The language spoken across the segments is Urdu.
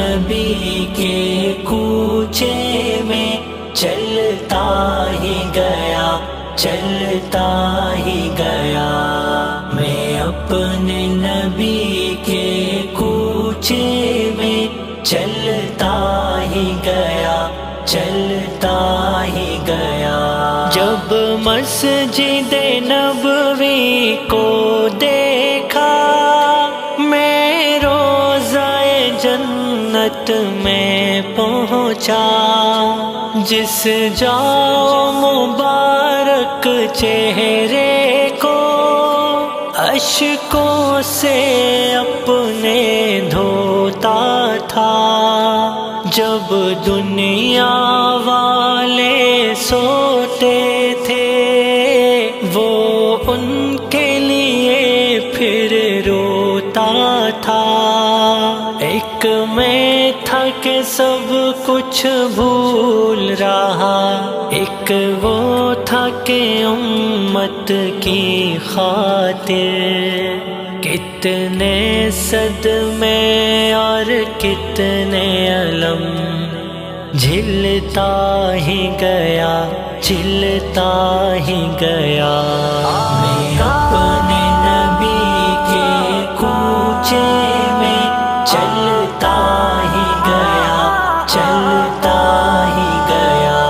نبی کے کوچے میں چلتا ہی گیا، چلتا ہی گیا، میں اپنے نبی کے کوچے میں چلتا ہی گیا، چلتا ہی گیا۔ جب مسجد نبوی کو دیکھا میں روضہ جنت میں پہنچا، جس جاؤ مبارک چہرے کو اشکوں سے اپنے دھوتا تھا، جب دنیا والے سوتے تھے وہ ان کے لیے پھر روتا تھا۔ ایک میں تھا کہ سب کچھ بھول رہا، ایک وہ تھا کہ امت کی خاطر کتنے صدمے اور کتنے علم جھلتا ہی گیا، جھلتا ہی گیا۔ میں اپنے نبی کے کوچے میں چلتا ہی گیا، چلتا ہی گیا،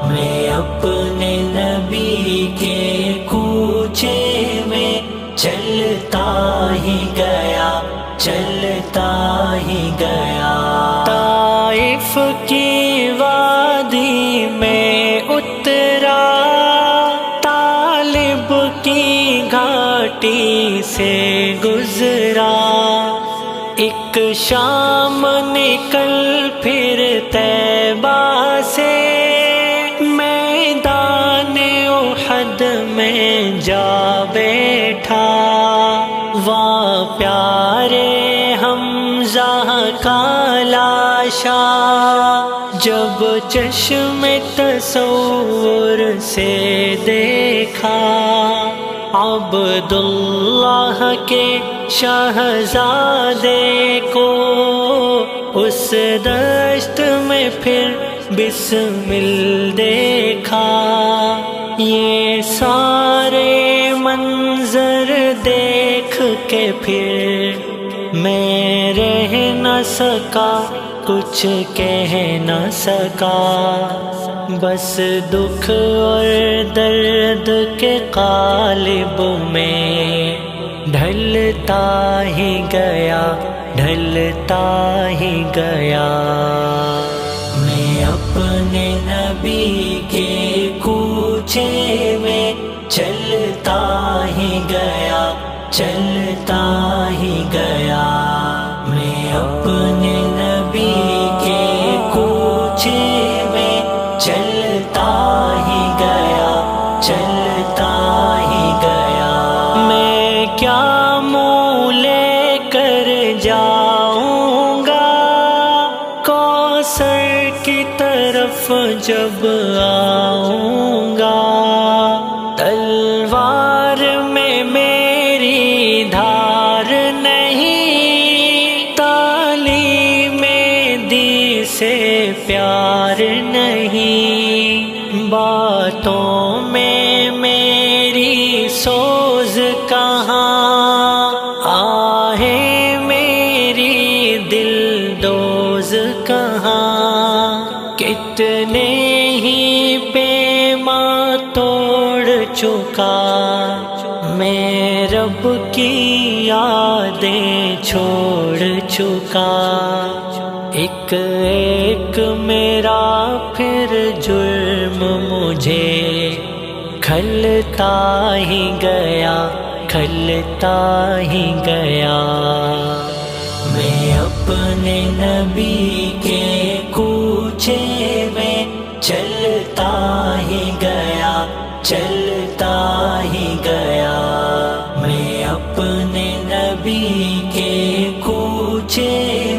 میں اپنے نبی کے کوچے میں چلتا ہی گیا، چلتا ہی گیا۔ طائف کی وادی میں اترا، طالب کی گھاٹی سے گزرا، ایک شام نکل پھر طیبہ سے میدان احد میں جا بیٹھا، وہاں پیارے حمزہ کا لاشا جب چشم تصور سے دیکھا، عبداللہ کے شہزادے کو اس دشت میں پھر بسمل دیکھا۔ یہ سارے منظر دیکھ کے پھر میں رہ نہ سکا، کچھ کہہ نہ سکا، بس دکھ اور درد کے قالب میں ڈھلتا ہی گیا، ڈھلتا ہی گیا۔ میں اپنے نبی کے کوچے میں چلتا ہی گیا، چلتا ہی گیا، میں اپنے نبی کے کوچے میں چلتا ہی گیا، چلتا ہی گیا۔ میں کیا منہ لے کر جاؤں گا کوثر کی طرف جب آؤں گا، تلوار میں میری دھار نہیں، تعلیم دی سے پیار نہیں، باتوں میں میری سوز کہاں، آہیں میری دل دوز کہاں، کتنے ہی پیماں توڑ چکا میں، رب کی یادیں چھوڑ چکا، ایک ایک میرا پھر جرم مجھے کھلتا ہی گیا، کھلتا ہی گیا۔ میں اپنے نبی کے کوچے میں چلتا ہی گیا، چلتا ہی گیا، میں اپنے نبی کے کوچے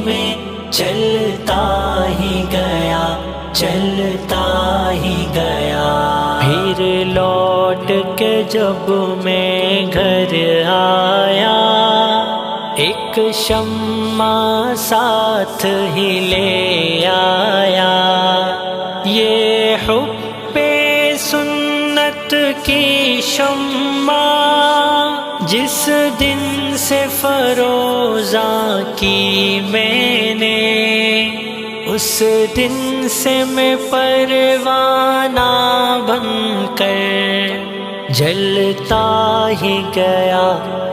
میں چلتا ہی گیا، چلتا ہی گیا۔ پھر لوٹ کے جب میں گھر آیا ایک شمع ساتھ ہی لے آیا، یہ حب سنت کی شمع جس دن سے فروزاں کی میں نے، اس دن سے میں پروانہ بن کر جلتا ہی گیا،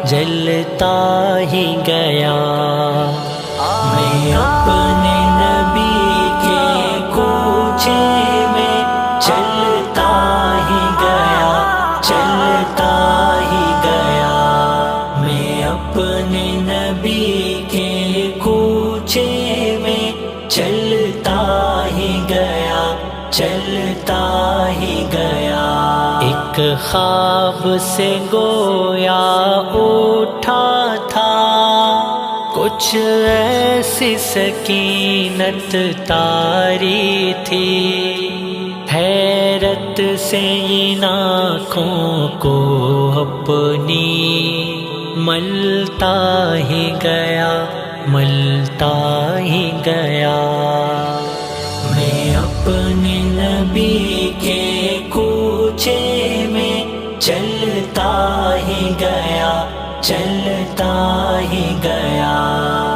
جلتا ہی گیا۔ میں اپنے نبی کے کوچے میں چلتا ہی گیا، چلتا ہی گیا۔ میں اپنے نبی کے کوچے میں چلتا ہی گیا، چلتا ہی گیا۔ ایک خواب سے گویا اٹھا تھا، کچھ ایسی سکینت طاری تھی، حیرت سے ان آنکھوں کو اپنی ملتا ہی گیا، ملتا ہی گیا۔ میں اپنے نبی کے کوچے میں چلتا ہی گیا، چلتا ہی گیا۔